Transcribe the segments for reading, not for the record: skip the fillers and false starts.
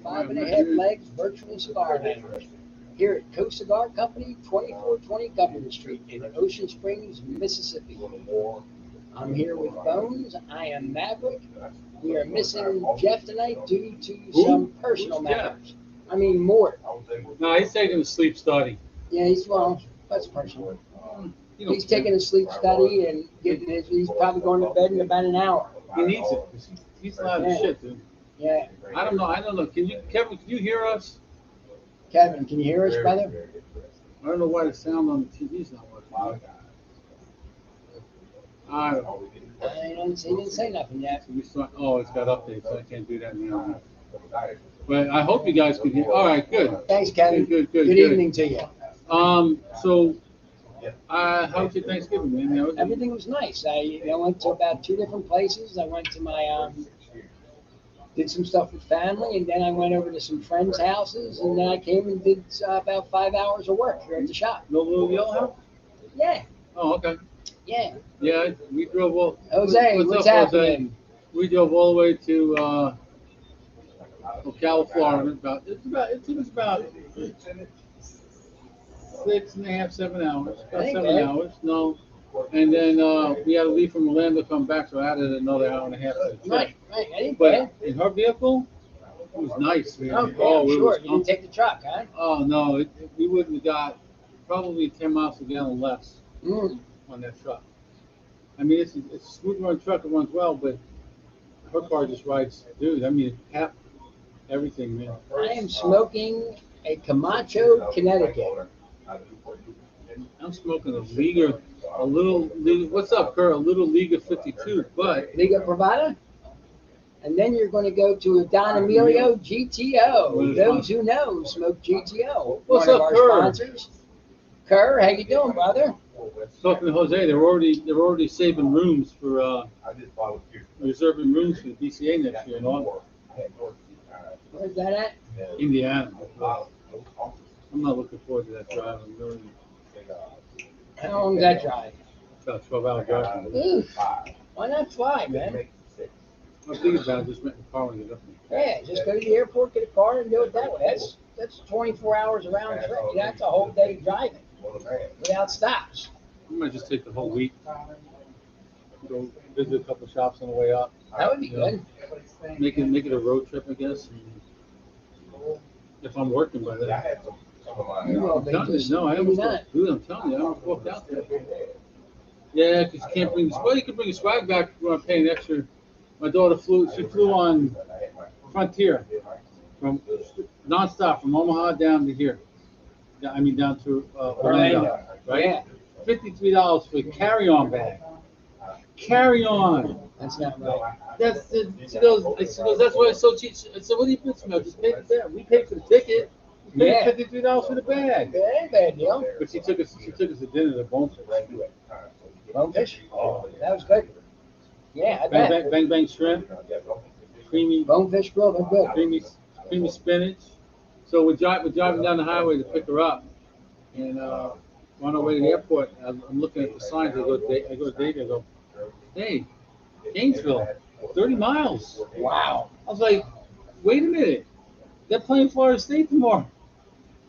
Five and a half legs, virtual cigar handler. Here at Cigar Company, 2420 Government Street in Ocean Springs, Mississippi. I'm here with Bones. I am Maverick. We are missing Jeff tonight due to some personal matters. I mean, Mort. No, he's taking a sleep study. Yeah, that's personal. He's taking a sleep study and he's probably going to bed in about an hour. He needs it. He's loud as shit, dude. Yeah. I don't know. Kevin, can you hear us? Kevin, can you hear us, brother? I don't know why the sound on the TV's not working. I don't know. He didn't say nothing yet. Oh, it's got updates, so I can't do that now. But I hope you guys can hear. All right, good. Thanks, Kevin. Good Evening to you. So, how was your Thanksgiving, man? Everything was nice. I went to about 2 different places. I went to my did some stuff with family, and then I went over to some friends' houses, and then I came and did about 5 hours of work here at the shop. No little yellow house? Yeah. Oh, okay. Yeah. Yeah, we drove all. Jose, what's happening? Jose? We drove all the way to Ocala, Florida. It took us about 6.5, 7 hours. About 7 hours. No. And then we had to leave from Orlando to come back, so I added another hour and a half to the trip. Right. But in her vehicle, it was nice, man. Oh, sure. You didn't take the truck, huh? Oh, no. We wouldn't have got probably 10 miles a gallon less on that truck. I mean, it's a smooth run truck. It runs well, but her car just rides, dude. I mean, everything, man. I am smoking a Camacho, Connecticut. I'm smoking a little, what's up, Kerr? A little Liga 52, but. Liga Privada? And then you're going to go to a Don Emilio GTO. Those who know smoke GTO. What's one up, of our Kerr? Sponsors. Kerr, how you doing, brother? Talking to Jose, they're already saving rooms for reserving rooms for the BCA next year in August. Where's that at? Indiana. I'm not looking forward to that drive. I'm really. How long is that drive? About 12-hour drive. Oof. Why not fly, man? I'm thinking about just renting a car and get up there. Yeah, just go to the airport, get a car, and do it that way. That's 24 hours around trip. That's a whole day driving without stops. I might just take the whole week. Go visit a couple shops on the way up. That would be good. Make it a road trip, I guess. If I'm working by then. You will be. No, I almost not. Dude, I'm telling you, I almost walked out there. Yeah, because you can't bring you can bring a swag back if you want to pay an extra. My daughter flew on Frontier from nonstop from Omaha down to here. I mean down to Orlando, right? Yeah. $53 for a carry-on bag. Carry-on. That's not right. That's it. She goes, that's why it's so cheap. I said, what do you put smell? Just pay the fare. We paid for the ticket. We paid $53 for the bag. That ain't bad deal. But she took us to dinner to Bonefish. Bonefish? Oh, that was good. Yeah, I bet. Bang shrimp. Creamy Bonefish grill, they're good. creamy spinach. So we're driving down the highway to pick her up, and on our way to the airport, I'm looking at the signs. I go to Dave. I go, hey, Gainesville, 30 miles. Wow. I was like, wait a minute, they're playing Florida State tomorrow.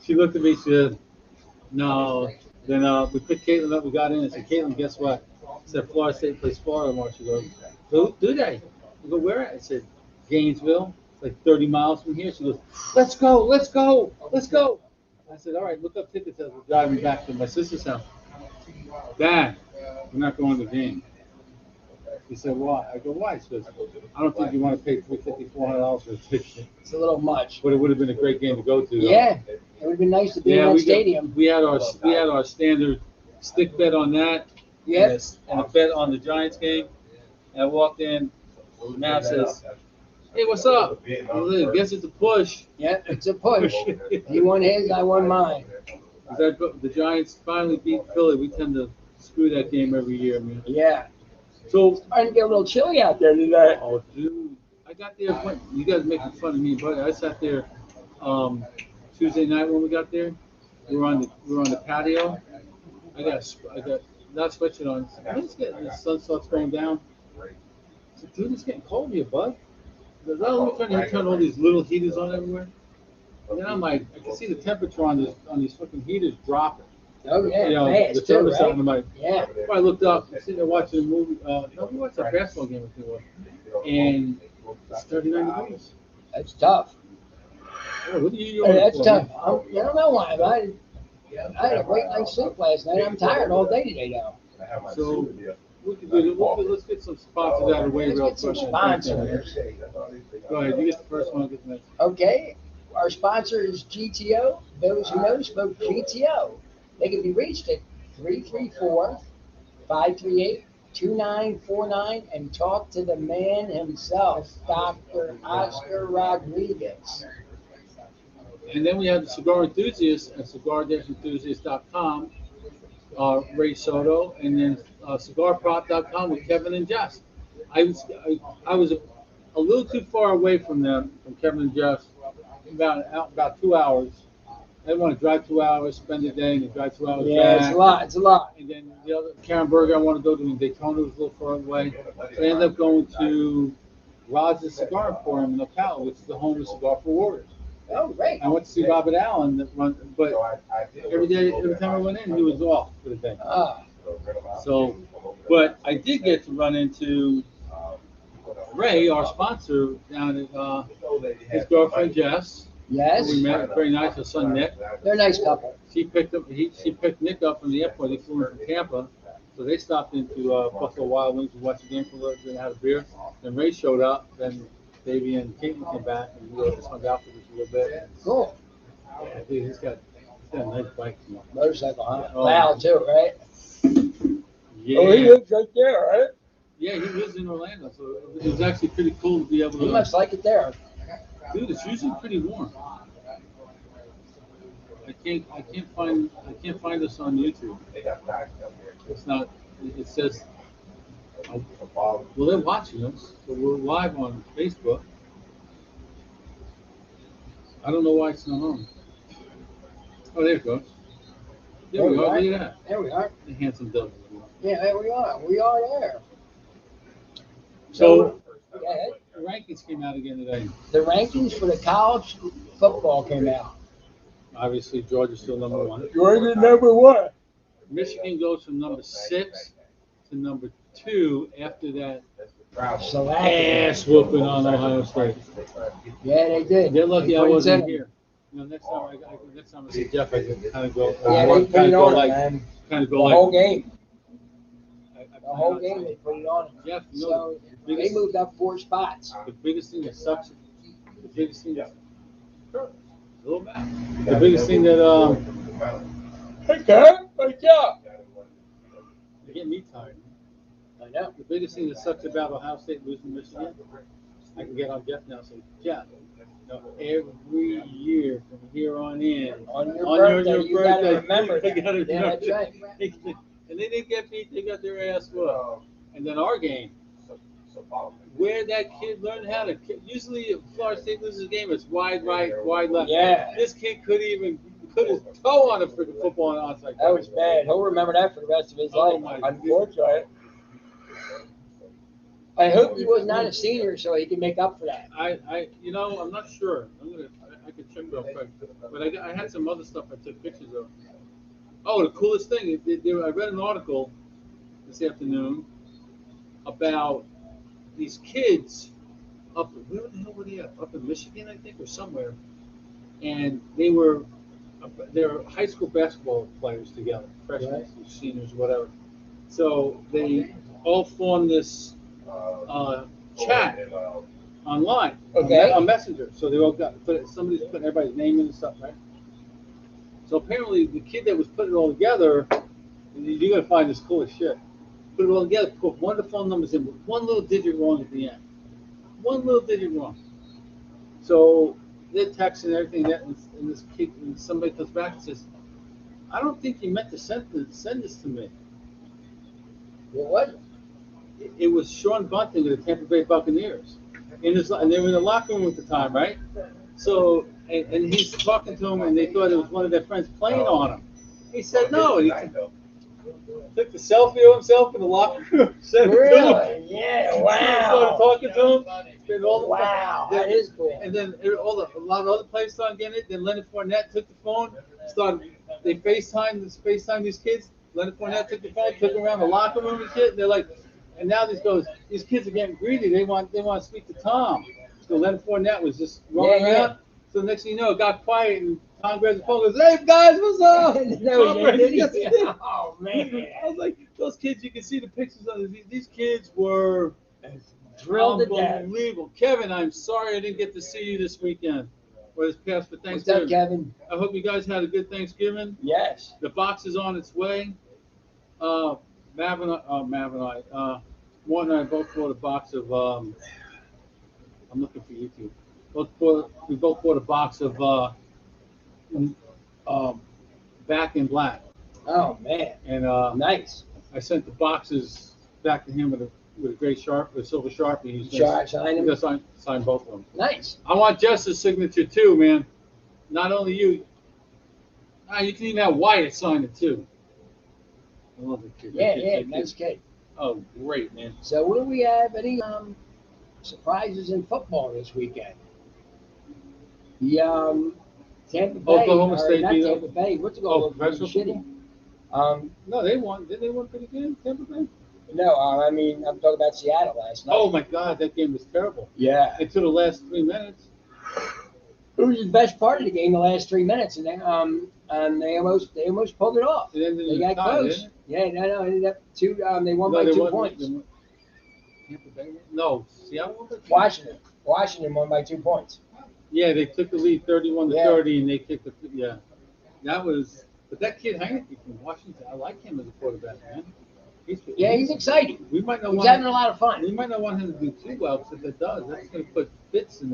She looked at me. She said, no. Then we picked Caitlin up. We got in and said, Caitlin, guess what? I said, Florida State plays Florida tomorrow. She goes, do they? I go, where at? I said, Gainesville. It's like 30 miles from here. She goes, let's go. I said, all right, look up tickets as we're driving back to my sister's house. Dad, we're not going to the game. He said, why? I go, why? She goes, I don't think you want to pay $350, $400 for a ticket. It's a little much. But it would have been a great game to go to. Though. Yeah, it would have been nice to be in that stadium. We had our standard stick bet on that. Yes. And a bet on the Giants game. And I walked in. Matt says, hey, what's up? I guess it's a push. Yeah, it's a push. He won his, I won mine. The Giants finally beat Philly. We tend to screw that game every year, man. Yeah. So it's starting to get a little chilly out there today. Oh, dude. I got there. You guys making fun of me, buddy. I sat there Tuesday night when we got there. We were on the patio. I got not switching on. The sun starts going down. I said, dude, it's getting cold here, bud. we're trying to turn all these little heaters on everywhere. And then I'm like, I can see the temperature on these fucking heaters dropping. Oh yeah, You know, fast the too, thermos out, right? and I'm like, Yeah. I looked up, I'm sitting there watching a movie. No, we watched a basketball game with you, and it's 39 degrees. That's tough. Oh, what are you Hey, doing? that's tough. I don't know why, but I had a great night's sleep last night. I'm tired all day today, though. So we can do it. Let's get some sponsors out of the way real Let's get quick. some sponsors. Go ahead. You get the first one. I'll get the next. Okay, our sponsor is GTO. Those who know spoke GTO. They can be reached at 334-538-2949 and talk to the man himself, Dr. Oscar Rodriguez. And then we have the Cigar Enthusiast at cigar-enthusiast.com, Ray Soto, and then cigarprop.com with Kevin and Jess. I was a little too far away from them, from Kevin and Jess, about 2 hours. I didn't want to drive 2 hours, spend the day, and then drive 2 hours Yeah, back. it's a lot. It's a lot. And then the other, Karen Berger, I want to go to in Daytona, was a little far away. So I ended up going to Rod's Cigar Emporium in Ocala, which is the home of Cigar for Warriors. Oh, great. I went to see Robert Allen, but every time I went in, he was off for the day. Ah, So, but I did get to run into Ray, our sponsor, down at his girlfriend Jess. yes. We met, very nice. Her son Nick. They're a nice couple. She picked Nick up from the airport. He flew in from Tampa, so they stopped into Buffalo Wild Wings to watch the game for a little bit and had a beer. Then Ray showed up. Then Davey and Caitlin came back, and we just hung out for just a little bit. Cool. Yeah, dude, he's got a nice bike. Motorcycle, huh? Oh. Loud, too, right? Yeah. Oh, he lives right there, right? Yeah, he lives in Orlando, so it was actually pretty cool to be able He to. must like it there. Dude, it's usually pretty warm. I can't find us on YouTube. It's not. It says. Well, they're watching us, so we're live on Facebook. I don't know why it's not on. Oh, there it goes. There we go. Look at that. There we are. The handsome devil. Yeah, there we are. We are there. So, Go ahead. the rankings came out again today. The rankings for the college football came out. Obviously, Georgia's still number one. Georgia number one. Michigan goes from number 6 to number 2 after that So ass whooping on Ohio State. yeah, they did. They're lucky They I put it wasn't in. here. You know, next time I see Jeff, I can kind of go. Yeah, they put it on, man. Kind of The go whole like. game. The whole game they put it on. Jeff, you know, So they moved up 4 spots. the biggest thing that sucks. The biggest thing that. Sure. A little bit. The biggest thing that Hey, Karen, wake up. You're getting me tired. I know. The biggest thing that sucks about Ohio State losing to Michigan, I can get on Jeff now and say, Jeff, you know, every year from here on in, On your birthday, you gotta remember they that. gotta Yeah, remember that's right. that. And they didn't get beat, they got their ass whooped. And then our game, where that kid learned how to, usually if Florida State loses a game, it's wide right, wide left. Yeah. This kid couldn't even put his toe on a freaking football on onside. That was bad. He'll remember that for the rest of his Oh, life. my Unfortunately. I hope he was not a senior so he can make up for that. You know, I'm not sure. I could check real quick. But I had some other stuff I took pictures of. Oh, the coolest thing, I read an article this afternoon about these kids where the hell were they at? Up in Michigan, I think, or somewhere. And they're high school basketball players together, freshmen, seniors, whatever. So they all formed this chat online, Okay. on Messenger. So they all somebody's putting everybody's name in and stuff, right? So apparently the kid that was putting it all together, you're gonna find this cool as shit. Put it all together, put one of the phone numbers in with one little digit wrong at the end. One little digit wrong. So they're texting everything, and this kid, and somebody comes back and says, "I don't think you meant to send this to me." Well, what? It was Sean Bunting of the Tampa Bay Buccaneers, and they were in the locker room at the time, right? So, and he's talking to him, and they thought it was one of their friends playing on him. He said no. He took the selfie of himself in the locker room. Sent it to him. Really? Yeah, Started wow. talking to him. Then all the Wow, then- that is cool. And then a lot of other players started getting it. Then Leonard Fournette took the phone, they FaceTime these kids. Leonard Fournette took the phone, took them around the locker room and shit. And they're like, and now these kids are getting greedy. They want to speak to Tom. So Leonard Fournette was just rolling around. So next thing you know, it got quiet and Tom grabs the phone and goes, "Hey guys, what's up?" No, Tom Brady, yes, he did. Oh man, I was like, those kids, you can see the pictures of these kids were thrilled to death. unbelievable. Kevin, I'm sorry I didn't get to see you this weekend or this past for What's Thanksgiving. up, Kevin? I hope you guys had a good Thanksgiving. Yes. The box is on its way. Mav and I, Mort and I both bought a box of. I'm looking for YouTube. We both bought a box of Back in Black. Oh man. And Nice. I sent the boxes back to him with a gray silver Sharpie. He's Sign him. gonna sign both of them. Nice. I want Jess's signature too, man. Not only you. You can even have Wyatt sign it too. I love the kid. Yeah, nice kid. Oh, great, man. So, what do we have? Any surprises in football this weekend? The Tampa Bay, Oklahoma State not beat Tampa Bay. What's it called? professional Shitty. No, they won. Didn't they win pretty good, Tampa Bay? No, I mean I'm talking about Seattle last night. Oh my God, that game was terrible. Yeah. Until the last 3 minutes. It was the best part of the game, the last 3 minutes, and then they almost pulled it off. It ended They in got a tie, close. didn't Yeah, no, it ended up two. They won No, by they 2 won- points. they won- Tampa Bay? No, Seattle won by 2? Washington won by 2 points. Yeah, they took the lead 31 to Yeah. 30, and they kicked the. Yeah, that was. But that kid Heineke from Washington, I like him as a quarterback, man. He's exciting. We might not He's want. having a lot of fun. We might not want him to do too well, because if it does, that's going to put Fitz on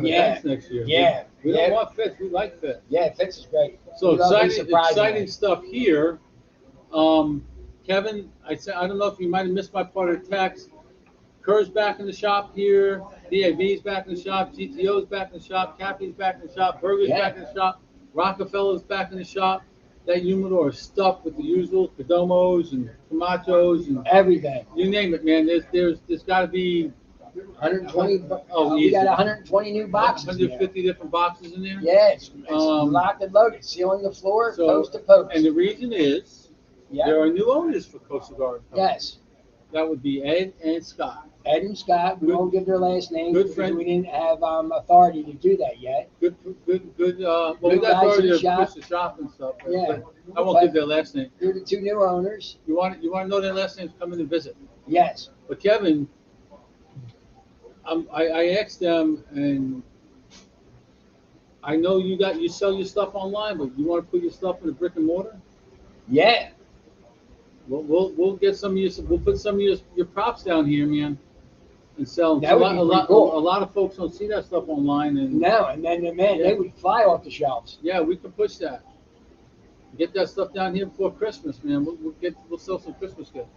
the Yeah. bench next year. Yeah. We Yeah. don't want Fitz. We like Fitz. Yeah, Fitz is great. So He's always exciting surprising me. stuff here. Kevin, I don't know if you might have missed my part of the text. Kerr's back in the shop here. DAB's back in the shop. GTO's back in the shop. Cappy's back in the shop. Burger's back in the shop. Rockefeller's back in the shop. That humidor is stuffed with the usual Perdomos and Camachos and Everything. you name it, man. There's got to be 120. Oh, we easy. got 120 new boxes. in there. 150 different boxes in there. Yeah, it's Um, locked and loaded, ceiling the floor, so- post to post. And the reason is Yeah. there are new owners for Coast Cigar. Yes. That would be Ed and Scott. Ed and Scott, we Good- won't give their last names good because friend. we didn't have authority to do that yet. Good. Well, we Good got guys in authority the to shop. push the shop and stuff. But Yeah. I won't give their last name. They're the 2 new owners. You want to know their last names? Come in and visit. Yes. But Kevin, I asked them, and I know you sell your stuff online, but you want to put your stuff in a brick and mortar? Yeah. We'll get some of your, we'll put some of your props down here, man, and sell them. That would be pretty cool. A lot of folks don't see that stuff online, and No, and then they would fly off the shelves. yeah, we can push that. Get that stuff down here before Christmas, man. We'll sell some Christmas gifts.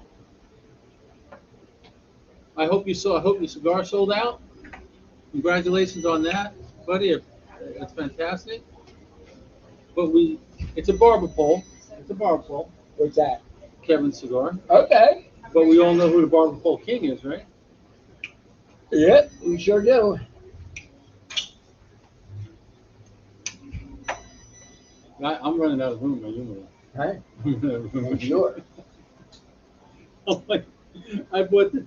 I hope your cigar sold out. Congratulations on that, buddy. It's fantastic. But it's a barber pole. It's a barber pole. What's that? Kevin's cigar. Okay. But we all know who the barber pole king is, right? Yep, we sure do. I'm running out of room, my humidor. Huh? I'm running out of room. I'm sure. I'm like, I went to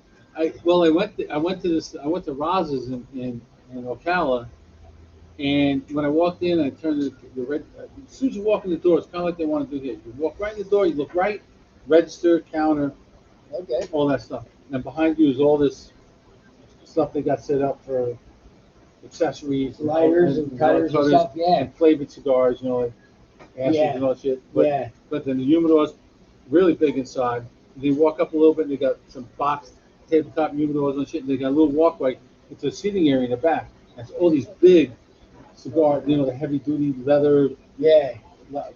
Roz's in Ocala, and when I walked in, I turned the red. As soon as you walk in the door, it's kind of like they want to do here. You walk right in the door, you look right, register, counter, Okay. all that stuff. And behind you is all this stuff they got set up for accessories, Lighters and cutters and stuff, yeah. and flavored cigars, like ashes Yeah. and all that shit. But, Yeah. but then the humidor's really big inside. They walk up a little bit, and they got some boxed tabletop humidors and shit. And they got a little walkway into a seating area in the back. That's all these big cigars, the heavy duty leather, Yeah.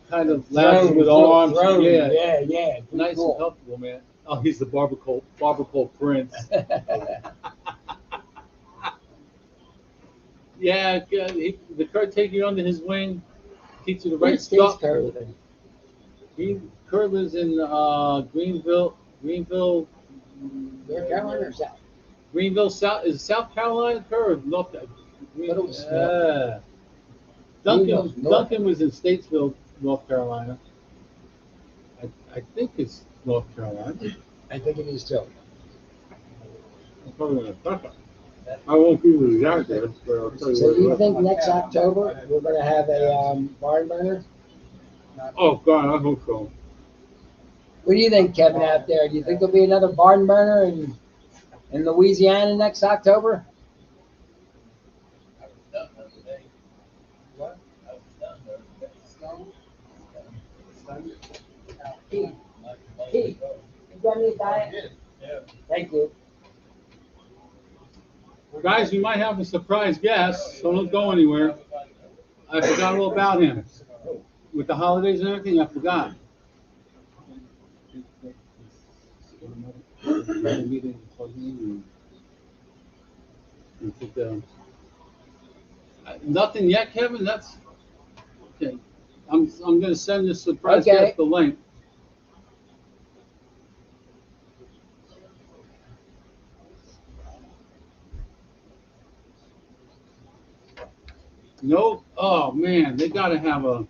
kind of lounges with arms. Throne. Yeah, Yeah, yeah. Pretty nice cool. and comfortable, man. Oh, he's the barber pole prince. Yeah, the Kurt take you under his wing, teach you the right stuff. Kerr lives in Greenville, North Carolina or South? Greenville, South is it South Carolina or North? Thought it was North. Greenville's North. Duncan was in Statesville, North Carolina. I think it's North Carolina. I think it is too. I'm probably gonna fuck up. I won't be with you out there, but I'll tell you So what. do you think next October we're gonna have a barn burner? Oh God, I hope so. What do you think, Kevin, out there? Do you think there'll be another barn burner in Louisiana next October? Pete, you got any diet? Thank you. Guys, we might have a surprise guest, so don't go anywhere. I forgot all about him. With the holidays and everything, I forgot. Nothing yet, Kevin. That's okay. I'm gonna send this surprise guest the link. No, oh man, they gotta have a.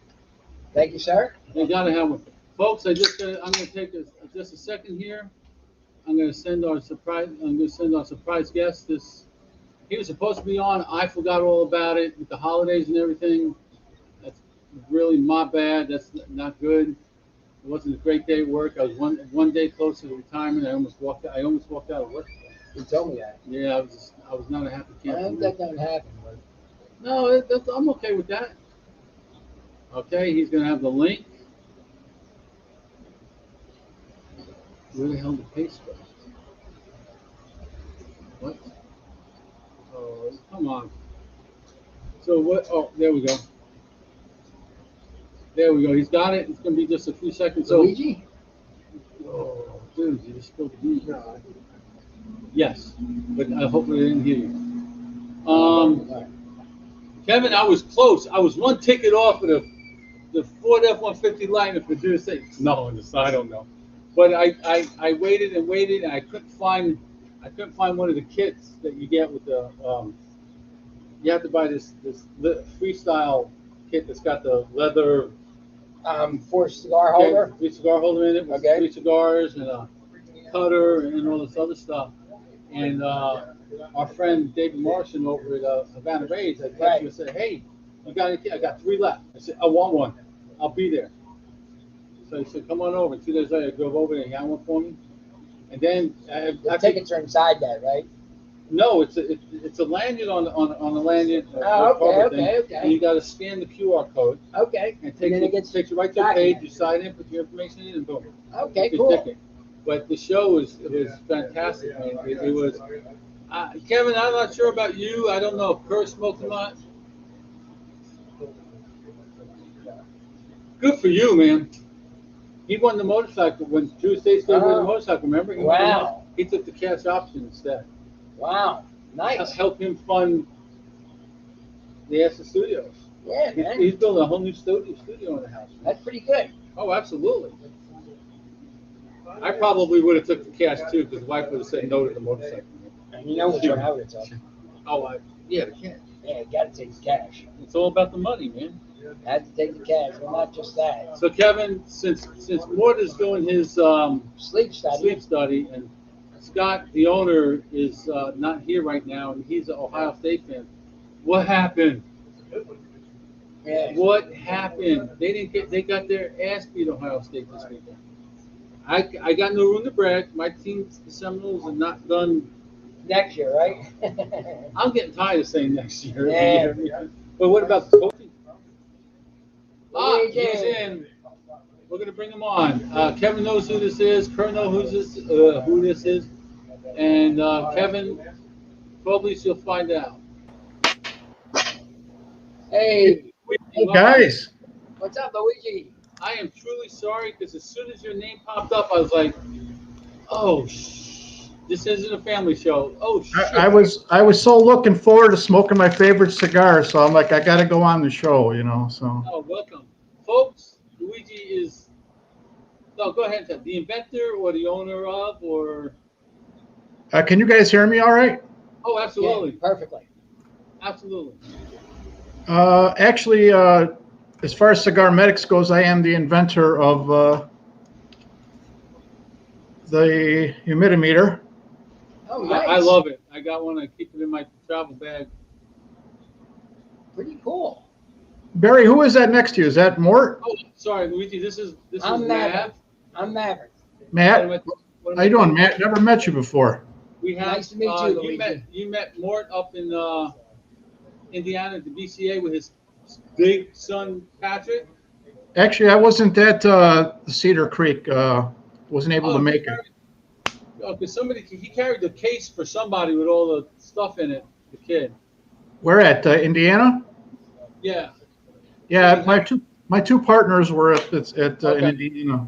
Thank you, sir. They gotta have a. Folks, I'm gonna take just a second here. I'm gonna send our surprise guest this. He was supposed to be on. I forgot all about it with the holidays and everything. That's really my bad. That's not good. It wasn't a great day at work. I was one day closer to retirement. I almost walked out of work. You told me that. Yeah, I was not a happy camper. I hope that doesn't happen. But... No, I'm okay with that. Okay, he's gonna have the link. Where the hell did the paste go? What? Oh, come on. So what? Oh, there we go. There we go. He's got it. It's gonna be just a few seconds. So, Luigi? oh, dude, you just spilled the beans. Yes, but hopefully they didn't hear you. Kevin, I was close. I was one ticket off of the Ford F-150 Lightning for June 6th. No, I don't know. But I waited and waited, and I couldn't find one of the kits that you get with the you have to buy this freestyle kit that's got the leather for cigar holder. Yeah, cigar holder in it with 3 cigars and a cutter and all this other stuff. And our friend David Morrison over at Havana Ray's, I texted him and said, "Hey, you got any kit? I got 3 left." I said, "I want one. I'll be there." So he said, "Come on over." 2 days later, I drove over there and he got one for me. And then the tickets are inside that, right? No, it's a lanyard on the lanyard. Okay. And you got to scan the QR code. Okay. And takes you right to the page. You sign in, put your information in, and boom. Okay, cool. Ticket. But the show was fantastic, man. It was. Kevin, I'm not sure about you. I don't know if Kerr smoked or not. Good for you, man. He won the motorcycle when Tuesday State won the motorcycle. Remember? He took the cash option instead. Wow, nice. Help him fund the SZN Studios. Yeah, man. He's building a whole new studio in the house. That's pretty good. Oh, absolutely. I probably would have took the cash too, because the wife would have said no to the motorcycle. And you know which one I would have took. Oh, yeah, the cash. Yeah, you got to take the cash. It's all about the money, man. I had to take the cash, well, not just that. So, Kevin, since Mort is doing his sleep study, and Scott, the owner, is not here right now, and he's an Ohio State fan. What happened? Yeah. What happened? They got their ass beat Ohio State this weekend. I got no room to brag. My team, the Seminoles, are not done. Next year, right? I'm getting tired of saying next year. Yeah. But what about the coaching? He's in. We're gonna bring him on. Kevin knows who this is. Kerr knows who this is, and Kevin, probably she'll find out. Hey guys. What's up, Luigi? I am truly sorry because as soon as your name popped up, I was like, "Oh, this isn't a family show." Oh shit! I was so looking forward to smoking my favorite cigar, so I'm like, I got to go on the show, So. Oh, welcome, folks. Luigi is. No, go ahead. The inventor or the owner of, or Can you guys hear me all right? Oh, absolutely. Yeah, perfectly. Absolutely. Actually, as far as Cigar Medics goes, I am the inventor of the humidimeter. Oh, nice. I love it. I got one. I keep it in my travel bag. Pretty cool. Barry, who is that next to you? Is that Mort? Oh, sorry, Luigi. This is I'm Matt. Maverick. I'm Maverick. Matt? What am How I you doing, doing? Matt? Never met you before. We have. Nice to meet you, Luigi. You met Mort up in Indiana at the BCA with his big son Patrick. Actually, I wasn't at Cedar Creek. Wasn't able to make it. Because he carried the case for somebody with all the stuff in it. The kid. Where at Indiana? Yeah. Yeah, my two partners were in Indiana.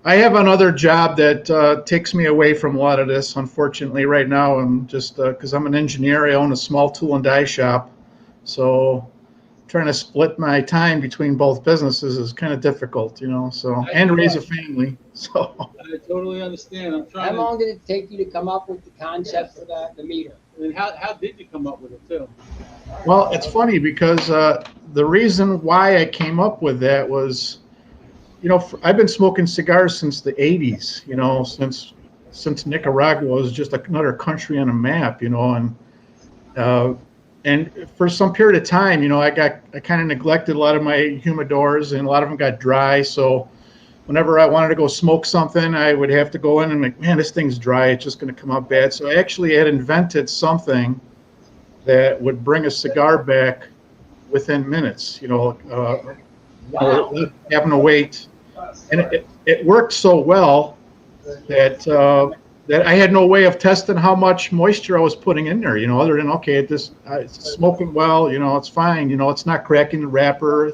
I have another job that takes me away from a lot of this. Unfortunately, right now I'm just because I'm an engineer. I own a small tool and die shop, so trying to split my time between both businesses is kind of difficult, you know. So and raise a family. So I totally understand. I'm trying. How long did it take you to come up with the concept for the meter? And how did you come up with it too? well, it's funny because the reason why I came up with that was, you know, I've been smoking cigars since the '80s. You know, since Nicaragua was just another country on a map. You know, and for some period of time, you know, I kind of neglected a lot of my humidors, and a lot of them got dry. So whenever I wanted to go smoke something, I would have to go in and like, man, this thing's dry. It's just going to come out bad. So I actually had invented something that would bring a cigar back within minutes. You know, Wow. having to wait, and it worked so well that that I had no way of testing how much moisture I was putting in there. You know, other than okay, it's smoking well. You know, it's fine. You know, it's not cracking the wrapper.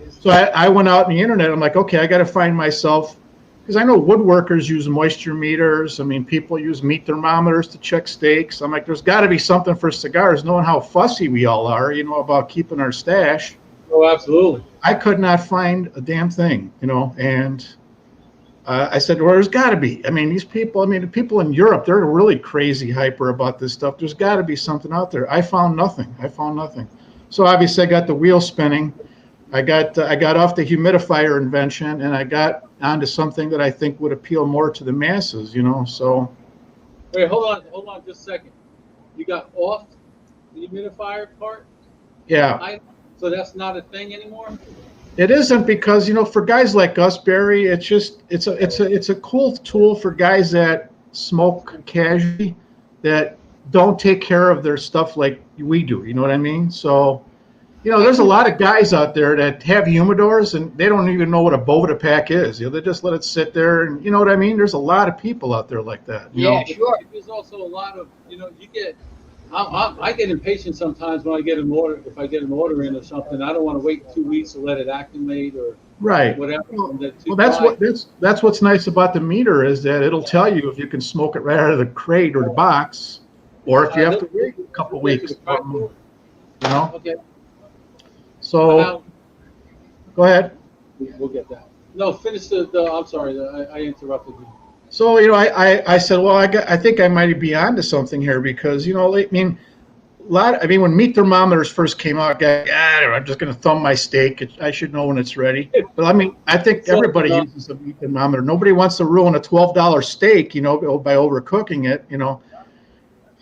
So I went out on the internet. I'm like, okay, I got to find myself, because I know woodworkers use moisture meters. I mean, people use meat thermometers to check steaks. I'm like, there's got to be something for cigars, knowing how fussy we all are, you know, about keeping our stash. Oh, absolutely. I could not find a damn thing, you know, and I said, well, there's got to be. I mean, these people, I mean, the people in Europe, they're really crazy hyper about this stuff. There's got to be something out there. I found nothing. So obviously I got the wheel spinning. I got off the humidifier invention, and I got onto something that I think would appeal more to the masses, you know. So Wait, hold on just a second. You got off the humidifier part? yeah, So that's not a thing anymore? it isn't, because, you know, for guys like us, Barry, it's a cool tool for guys that smoke casually, that don't take care of their stuff like we do. You know what I mean? So, you know, there's a lot of guys out there that have humidors and they don't even know what a Bovita pack is. You know, they just let it sit there, and you know what I mean? There's a lot of people out there like that. You know? Sure. There's also a lot of, you know, I get impatient sometimes when I get an order. If I get an order in or something, I don't want to wait 2 weeks to let it acclimate or Right. whatever. Well, that's what's nice about the meter, is that it'll tell you if you can smoke it right out of the crate or the box, or if you have to wait a couple weeks. You know. Okay. So go ahead. We'll get that. No, finish the I'm sorry, I interrupted you. So, you know, I said, well, I think I might be onto something here, because, you know, I mean, when meat thermometers first came out, I'm just going to thumb my steak. I should know when it's ready. But I mean, I think everybody uses a meat thermometer. Nobody wants to ruin a $12 steak, you know, by overcooking it. You know,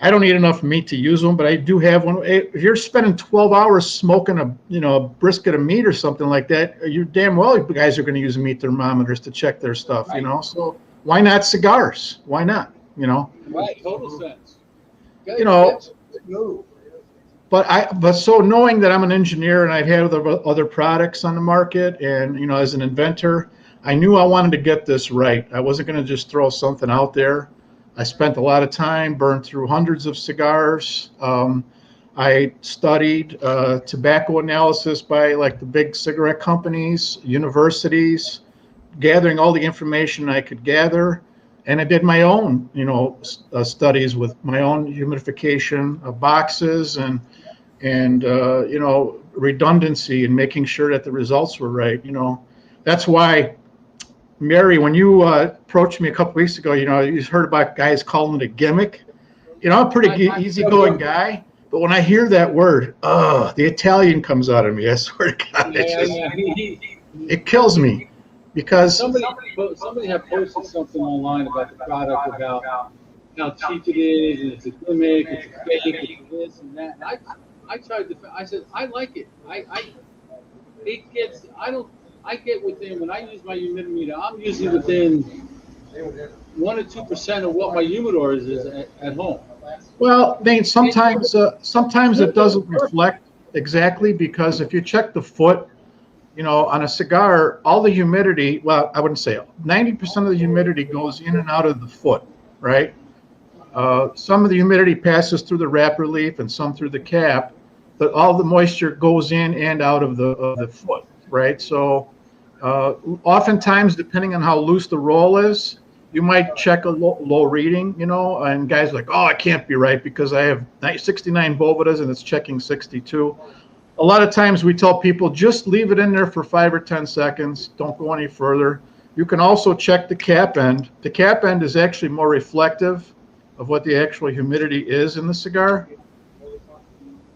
I don't eat enough meat to use them, but I do have one. If you're spending 12 hours smoking a brisket of meat or something like that, you damn well guys are going to use meat thermometers to check their stuff. Right. You know, so why not cigars? Why not? You know, right? Total sense. You know, but so knowing that I'm an engineer and I've had other products on the market, and, you know, as an inventor, I knew I wanted to get this right. I wasn't going to just throw something out there. I spent a lot of time, burned through hundreds of cigars. I studied tobacco analysis by like the big cigarette companies, universities, gathering all the information I could gather. And I did my own, you know, studies with my own humidification of boxes and you know, redundancy, and making sure that the results were right. You know, that's why, Mary, when you approached me a couple weeks ago, you know, you heard about guys calling it a gimmick. You know, I'm a pretty easygoing guy, but when I hear that word, the Italian comes out of me. I swear to God, it kills me because somebody had posted something online about the product, about how cheap it is, and it's a gimmick, it's a fake, it's this and that. And I tried to. I said I like it. It gets. I get within when I use my humidimeter. I'm usually within 1 or 2% of what my humidor is at home. Well, Nate, sometimes it doesn't reflect exactly because if you check the foot, you know, on a cigar, all the humidity, well, I wouldn't say 90% of the humidity goes in and out of the foot, right? Some of the humidity passes through the wrapper leaf and some through the cap, but all the moisture goes in and out of the foot, right? So oftentimes, depending on how loose the roll is, you might check a low reading, you know, and guys are like, oh, it can't be right because I have 69 bovidas and it's checking 62. A lot of times we tell people just leave it in there for 5 or 10 seconds. Don't go any further. You can also check the cap end. The cap end is actually more reflective of what the actual humidity is in the cigar. I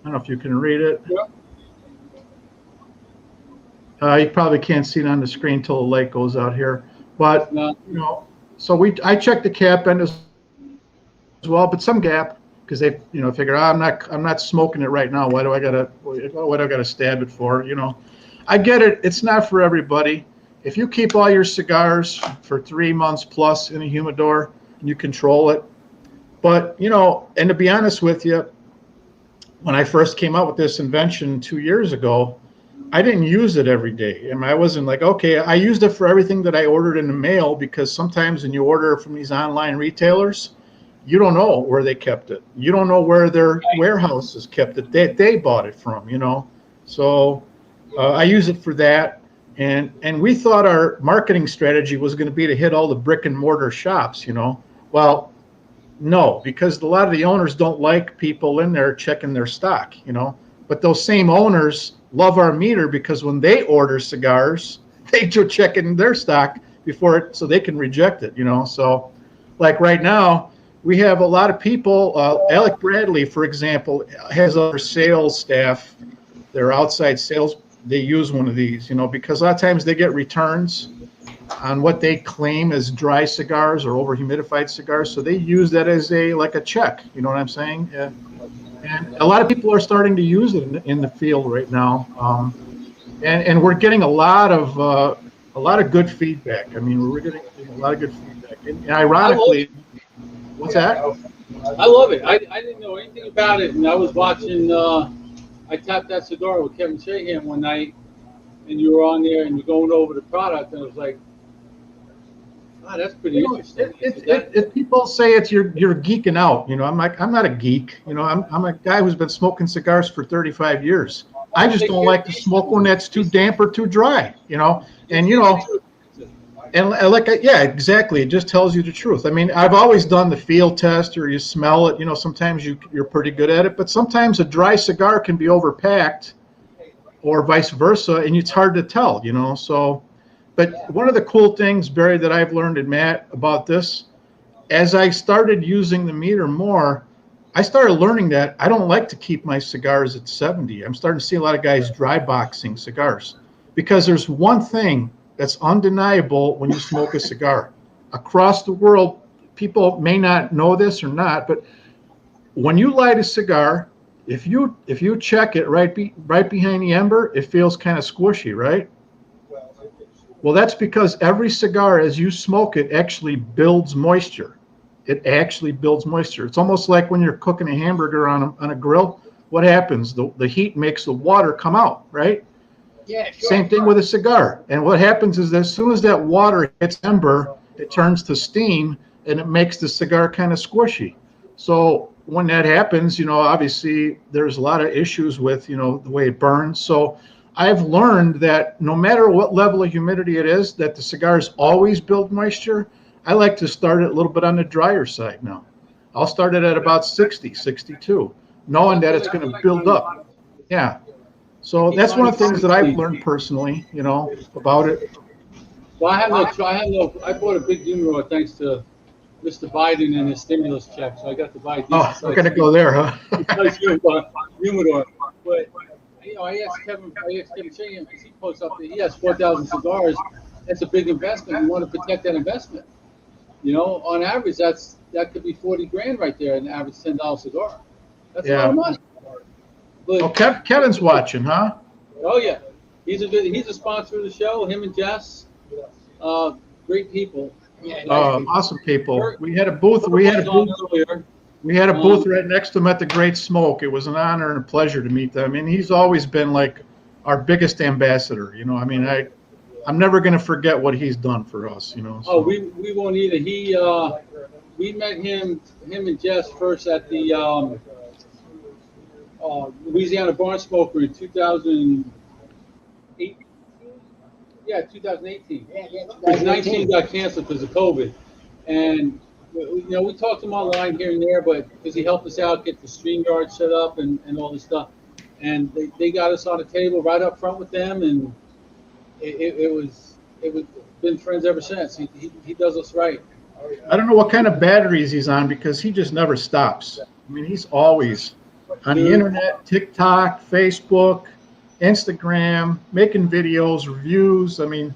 don't know if you can read it. You probably can't see it on the screen till the light goes out here. But, you know, so I check the cap end as well, but some gap because they, you know, figure I'm not smoking it right now. What do I gotta stab it for? You know, I get it. It's not for everybody. If you keep all your cigars for 3 months plus in a humidor and you control it, but you know, and to be honest with you, when I first came out with this invention 2 years ago, I didn't use it every day. I mean, I wasn't like, okay, I used it for everything that I ordered in the mail because sometimes when you order from these online retailers, you don't know where they kept it. You don't know where their warehouses kept it. They bought it from, you know. So I use it for that. And we thought our marketing strategy was going to be to hit all the brick and mortar shops, you know. Well, no, because a lot of the owners don't like people in there checking their stock, you know. But those same owners love our meter because when they order cigars, they do check in their stock before it so they can reject it, you know. So like right now, we have a lot of people. Alec Bradley, for example, has our sales staff, their outside sales, they use one of these, you know, because a lot of times they get returns on what they claim as dry cigars or over humidified cigars. So they use that as like a check, you know what I'm saying? And a lot of people are starting to use it in the field right now. And we're getting a lot of good feedback. I mean, we're getting a lot of good feedback. And ironically, what's that? I love it. I didn't know anything about it, and I was watching. I tapped that cigar with Kevin Shahan one night, and you were on there, and you're going over the product, and I was like, "Wow, that's pretty interesting." People say it's you're geeking out. You know, I'm like, I'm not a geek. You know, I'm a guy who's been smoking cigars for 35 years. I just don't like to smoke one that's too damp or too dry. You know, and you know. And like, yeah, exactly. It just tells you the truth. I mean, I've always done the field test or you smell it. You know, sometimes you're pretty good at it, but sometimes a dry cigar can be overpacked or vice versa, and it's hard to tell, you know. So, but one of the cool things, Barry, that I've learned, and Matt, about this, as I started using the meter more, I started learning that I don't like to keep my cigars at 70. I'm starting to see a lot of guys dry boxing cigars because there's one thing that's undeniable when you smoke a cigar. Across the world, people may not know this or not, but when you light a cigar, if you check it right behind the ember, it feels kind of squishy, right? Well, that's because every cigar, as you smoke it, actually builds moisture. It actually builds moisture. It's almost like when you're cooking a hamburger on a grill. What happens? The heat makes the water come out, right? Yeah, sure. Same thing with a cigar. And what happens is that as soon as that water hits ember, it turns to steam and it makes the cigar kind of squishy. So when that happens, you know, obviously there's a lot of issues with, you know, the way it burns. So I've learned that no matter what level of humidity it is, that the cigars always build moisture. I like to start it a little bit on the drier side now. I'll start it at about 60, 62, knowing that it's going to build up. Yeah. So that's one of the things that I've learned personally, you know, about it. Well, I bought a big humidor thanks to Mr. Biden and his stimulus check, so I got to buy. Oh, we're gonna go there, huh? Nice humidor. But I asked Kevin Shane, because he posts up that he has 4,000 cigars. That's a big investment. You want to protect that investment. On average, that could be 40 grand right there, an average $10 cigar. That's a lot of money. But, Oh, Kevin's watching, huh? Oh yeah, he's a sponsor of the show. Him and Jess, great people. Yeah, Awesome people. We had a booth. We had a booth right next to him at the Great Smoke. It was an honor and a pleasure to meet them. And he's always been like our biggest ambassador. I mean, I'm never going to forget what he's done for us. So. Oh, we won't either. We met him and Jess first at the Louisiana Barn Smoker in 2008. Yeah, 2018. Because 19 got canceled because of COVID, and we talked to him online here and there, but because he helped us out get the StreamYard set up and all this stuff, and they got us on a table right up front with them, and it was been friends ever since. He does us right. I don't know what kind of batteries he's on because he just never stops. I mean, he's always on the internet, TikTok, Facebook, Instagram, making videos, reviews. I mean,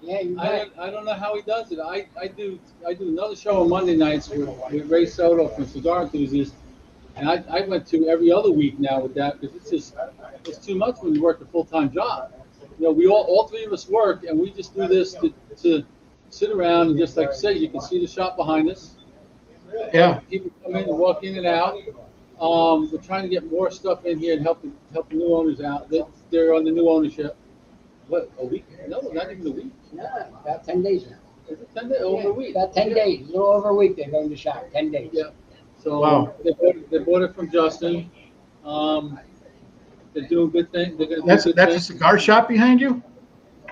yeah, you're right. I don't know how he does it. I do another show on Monday nights with Ray Soto from Cigar Enthusiast, and I went to every other week now with that because it's too much when you work a full-time job. We all three of us work, and we just do this to sit around and just like you say, you can see the shop behind us. yeah. People come in and walk in and out. We're trying to get more stuff in here and help the new owners out. They're on the new ownership. What, a week? No, not even a week. No, about 10 days now. Is it 10 days? Over a week. About 10 days. A little over a week they've owned the shop. 10 days. Yeah. So Wow. they bought it from Justin. They're doing good things. They're gonna do That's good a things. cigar shop behind you?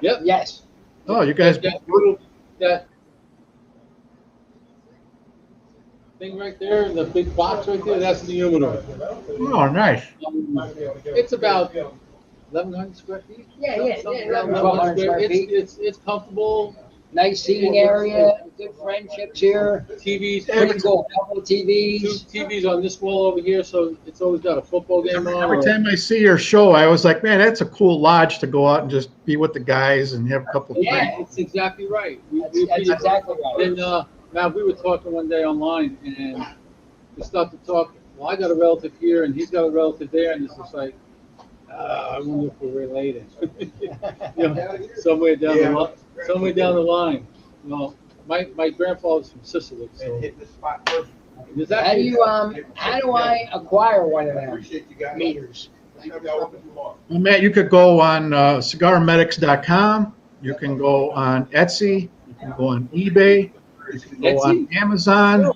Yep. Yes. Oh, you guys. That thing right there, the big box right there, that's the humidor. Oh, nice. It's about 1,100 square feet. Yeah, 1,200 square feet. It's comfortable. Nice seating area. Good friendships here. TVs, Pretty cool. Couple of two TVs. TVs on this wall over here, so it's always got a football game on. Every time I see your show, I was like, man, that's a cool lodge to go out and just be with the guys and have a couple of Yeah. drinks. It's exactly right. That's exactly right. And Matt, we were talking one day online, and we started to talk. Well, I got a relative here, and he's got a relative there, and it's just like, I wonder if we're related. Somewhere down the line. Well, my grandfather's from Sicily, so. How do I acquire one of them meters? Well, Matt, you could go on cigarmedics.com. You can go on Etsy. You can go on eBay. You can go on Amazon.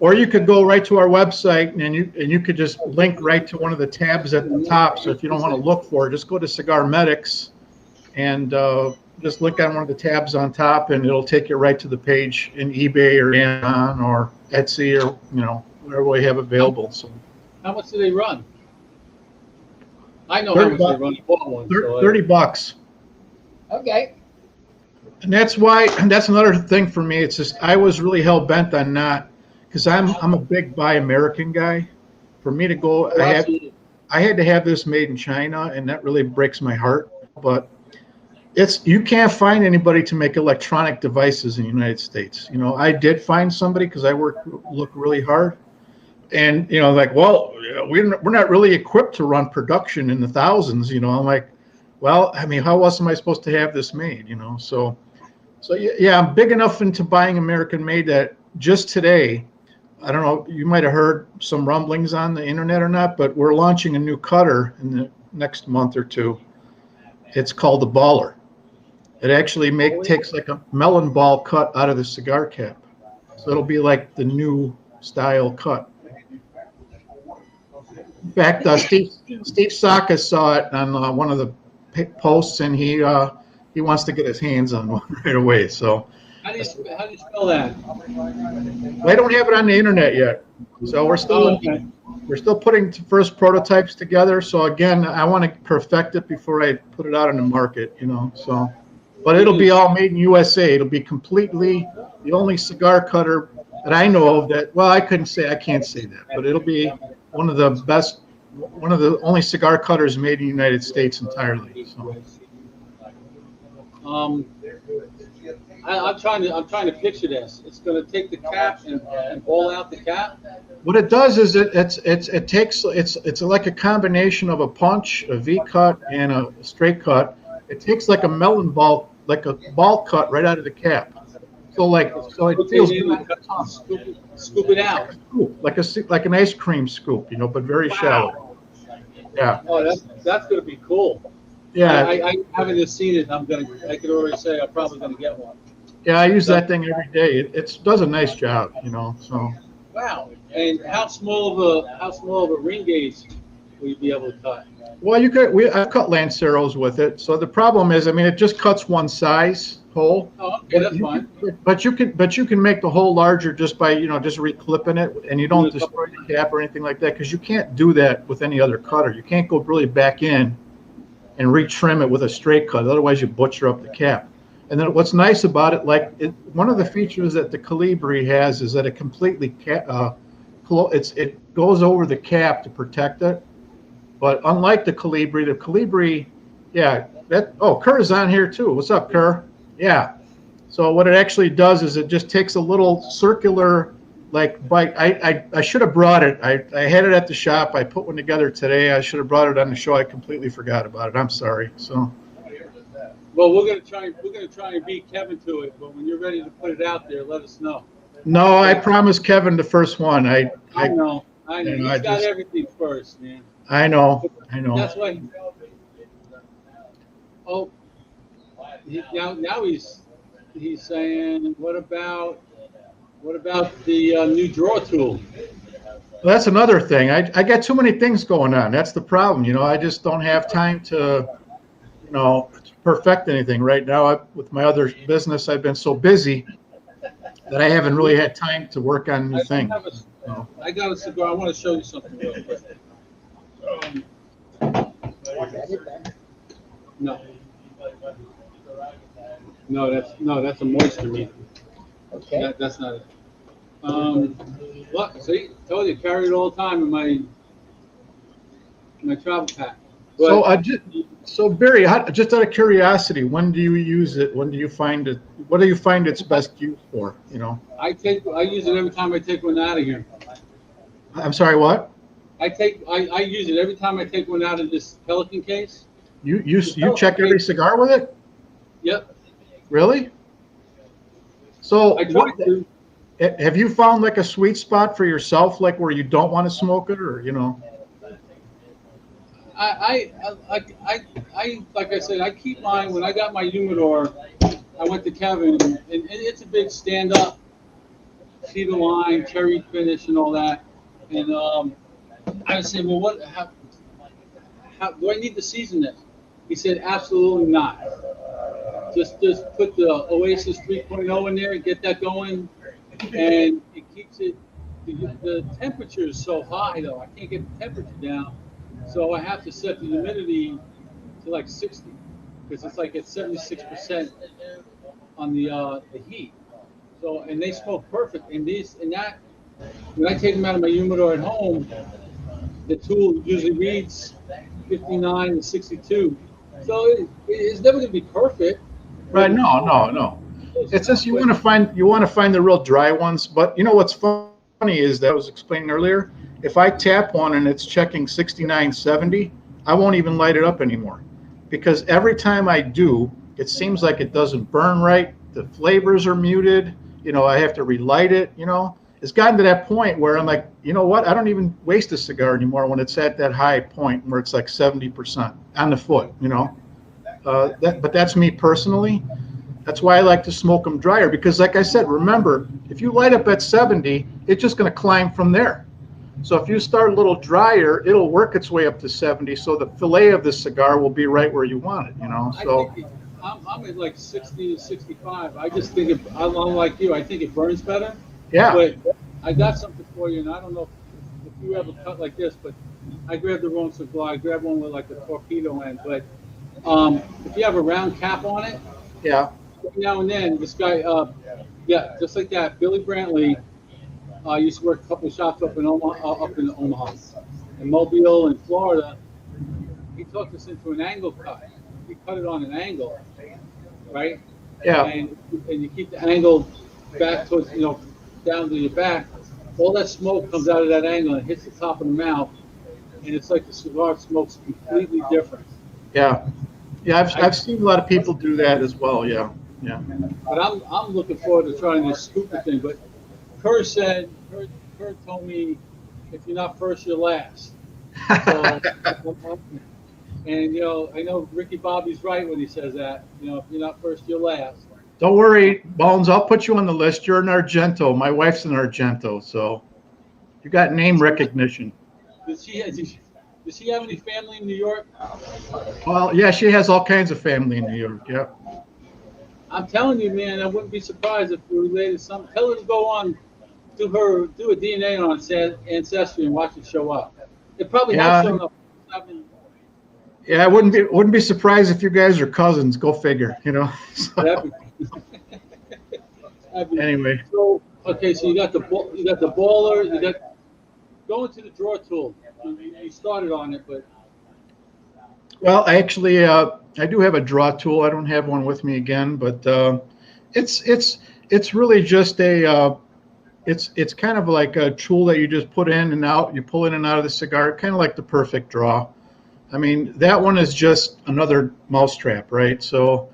Or you could go right to our website and you could just link right to one of the tabs at the top. So if you don't want to look for it, just go to Cigar Medics and just look on one of the tabs on top, and it'll take you right to the page in eBay or Amazon or Etsy or whatever we have available. So How much do they run? I know how much they run. $30. Okay. And that's another thing for me. It's just I was really hell bent on not, because I'm a big Buy American guy. For me to go, I had to have this made in China, and that really breaks my heart. But you can't find anybody to make electronic devices in the United States. I did find somebody because I look really hard, and we're not really equipped to run production in the thousands. I'm like, well, I mean, how else am I supposed to have this made? So yeah, I'm big enough into buying American made that just today, I don't know, you might have heard some rumblings on the internet or not, but we're launching a new cutter in the next month or two. It's called the Baller. It actually takes like a melon ball cut out of the cigar cap. So it'll be like the new style cut. In fact, Steve Saka saw it on one of the posts, and he wants to get his hands on one right away. So how do you spell that? I don't have it on the internet yet. So we're still putting first prototypes together. So again, I want to perfect it before I put it out on the market. So. but it'll be all made in USA. It'll be completely the only cigar cutter that I know of that. Well, I can't say that, but it'll be one of the best, one of the only cigar cutters made in the United States entirely. So. I'm trying to picture this. It's going to take the cap and bowl out the cap. What it does is it's like a combination of a punch, a V cut, and a straight cut. It takes like a melon ball, like a ball cut right out of the cap. So it feels good. Scoop it out. Like an ice cream scoop, but very shallow. Yeah. Oh, that's going to be cool. Yeah. I haven't seen it. I could already say I'm probably going to get one. Yeah, I use that thing every day. It does a nice job, So. Wow. And how small of a ring gauge will you be able to cut? Well, I've cut Lanceros with it. So the problem is, it just cuts one size hole. Oh, okay, that's fine. But you can make the hole larger just by just reclipping it, and you don't destroy the cap or anything like that, because you can't do that with any other cutter. You can't go really back in and retrim it with a straight cut. Otherwise, you butcher up the cap. And then what's nice about it, one of the features that the Colibri has is that it completely it goes over the cap to protect it. But unlike the Colibri, Kerr's on here too. What's up, Kerr? Yeah. So what it actually does is it just takes a little circular bite. I should have brought it. I had it at the shop. I put one together today. I should have brought it on the show. I completely forgot about it. I'm sorry. So. Well, we're gonna try and beat Kevin to it. But when you're ready to put it out there, let us know. No, I promised Kevin the first one. I know. He's got everything first, man. I know. That's why. Oh, now he's saying, what about the new draw tool? Well, that's another thing. I got too many things going on. That's the problem. I just don't have time to, perfect anything right now. With my other business, I've been so busy that I haven't really had time to work on new things. I got a cigar. I want to show you something real quick. No, that's a moisture meter. Okay. That's not it. Look, see, told you, carry it all the time in my travel pack. But, so Barry, just out of curiosity, when do you use it? When do you find it? What do you find its best use for? I use it every time I take one out of here. I'm sorry, what? I use it every time I take one out of this Pelican case. You check every cigar with it? Yep. Really? So I try to. Have you found a sweet spot for yourself, where you don't want to smoke it, or I like I said, I keep mine. When I got my humidor, I went to Kevin, and it's a big stand-up, cedar line, cherry finish, and all that. And I said, well, how do I need to season this? He said, absolutely not. Just put the Oasis 3.0 in there and get that going, and it keeps it. The temperature is so high though, I can't get the temperature down, so I have to set the humidity to 60, because it's at 76% on the heat. So, and they smoke perfect. And that when I take them out of my humidor at home, the tool usually reads 59 to 62. So it's never going to be perfect. Right? No. It's just you want to find the real dry ones. But what's funny is that I was explaining earlier. If I tap one and it's checking 69, 70, I won't even light it up anymore, because every time I do, it seems like it doesn't burn right. The flavors are muted. I have to relight it. It's gotten to that point where I'm like, you know what? I don't even waste a cigar anymore when it's at that high point where it's 70% on the foot. But that's me personally. That's why I like to smoke them drier, because like I said, remember, if you light up at 70, it's just going to climb from there. So if you start a little drier, it'll work its way up to 70. So the fillet of the cigar will be right where you want it. So I'm at 60 to 65. I just think I'm like you. I think it burns better. Yeah. But I got something for you, and I don't know if you ever cut like this, but I grabbed the wrong cigar. I grabbed one with a torpedo end. But if you have a round cap on it, Yeah. Every now and then, this guy, yeah, just like that, Billy Brantley used to work a couple of shops up in Omaha, in Mobile, in Florida. He talked us into an angle cut. He cut it on an angle, right? Yeah. And you keep the angle back towards, down to your back. All that smoke comes out of that angle and hits the top of the mouth, and it's like the cigar smoke's completely different. Yeah. Yeah. I've seen a lot of people do that as well. Yeah. Yeah. But I'm looking forward to trying this stupid thing. But Kurt told me, if you're not first, you're last. So, and I know Ricky Bobby's right when he says that. If you're not first, you're last. Don't worry, Bones. I'll put you on the list. You're an Argento. My wife's an Argento, so you got name recognition. Does she have any family in New York? Well, yeah, she has all kinds of family in New York. Yeah. I'm telling you, man, I wouldn't be surprised if we're related to something. Tell her to go on, do a DNA on Ancestry and watch it show up. It probably has shown up. Yeah, I wouldn't be surprised if you guys are cousins. Go figure, So. Anyway. So okay, so you got the baller, you got going to the drawer tool. You started on it, but well, actually, I do have a draw tool. I don't have one with me again, but it's really just it's kind of like a tool that you just put in and out. You pull in and out of the cigar, kind of like the perfect draw. I mean, that one is just another mousetrap, right? So,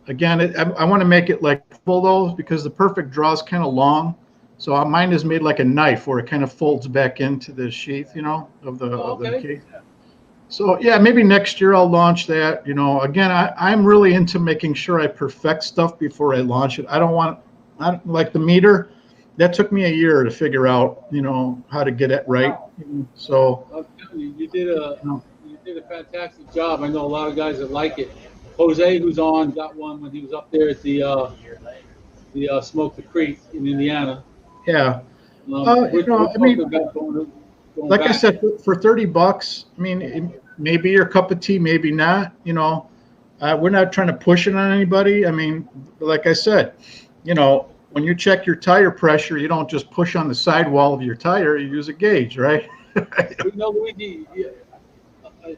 again, I want to make it like full though, because the perfect draw is kind of long. So mine is made like a knife where it kind of folds back into the sheath, of the case. So yeah, maybe next year I'll launch that. Again, I'm really into making sure I perfect stuff before I launch it. I don't like the meter. That took me a year to figure out, how to get it right. So you did a fantastic job. I know a lot of guys that like it. Jose, who's on, got one when he was up there at the Smoke the Creek in Indiana. Yeah. I mean, like I said, for $30, I mean, it may be your cup of tea, maybe not. We're not trying to push it on anybody. I mean, like I said, when you check your tire pressure, you don't just push on the sidewall of your tire. You use a gauge, right? Luigi,